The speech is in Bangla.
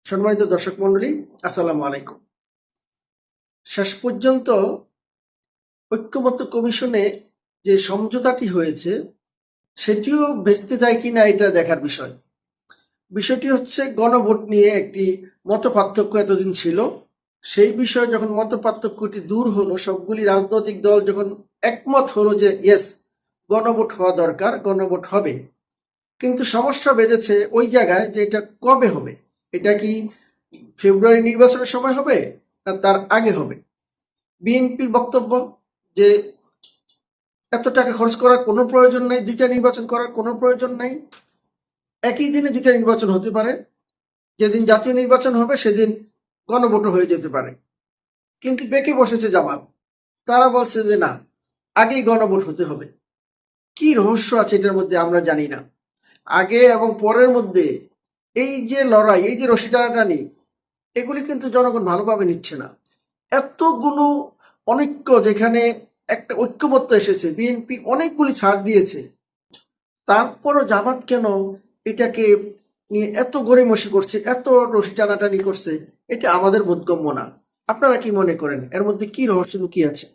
সম্মানিত দর্শক মন্ডলী, আসসালামু আলাইকুম। শেষ পর্যন্ত ঐক্যমত্য কমিশনে যে সমঝোতাটি হয়েছে সেটিও ভেস্তে যায় কিনা এটা দেখার বিষয়। বিষয়টি হচ্ছে গণভোট নিয়ে একটি মত পার্থক্য এতদিন ছিল। সেই বিষয়ে যখন মত পার্থক্যটি দূর হলো, সবগুলি রাজনৈতিক দল যখন একমত হলো যে ইয়েস, গণভোট হওয়া দরকার, গণভোট হবে, কিন্তু সমস্যা বেঁধেছে ওই জায়গায় যে এটা কবে হবে। এটা কি ফেব্রুয়ারি নির্বাচনের সময় হবে না তার আগে হবে? বিএনপির বক্তব্য যে এত টাকা খরচ করার কোনো প্রয়োজন নাই, দুইটা নির্বাচন করার কোনো প্রয়োজন নাই, একই দিনে দুইটা নির্বাচন হতে পারে, যেদিন জাতীয় নির্বাচন হবে সেদিন গণভোটও হয়ে যেতে পারে। কিন্তু বেঁকে বসেছে জামাত, তারা বলছে যে না, আগেই গণভোট হতে হবে। কি রহস্য আছে এটার মধ্যে আমরা জানি না। আগে এবং পরের মধ্যে এই যে লড়াই, এই যে রশি টানাটানি, এগুলি কিন্তু জনগণ ভালোভাবে নিচ্ছে না। এতগুলো অনৈক্য, যেখানে একটা ঐক্যমত্য এসেছে, বিএনপি অনেকগুলি ছাড় দিয়েছে, তারপরও জামাত কেন এটাকে নিয়ে এত গড়িমসি করছে, এত রশি টানাটানি করছে? এটা আমাদের বোধগম্য না। আপনারা কি মনে করেন এর মধ্যে কি রহস্য লুকিয়ে আছে?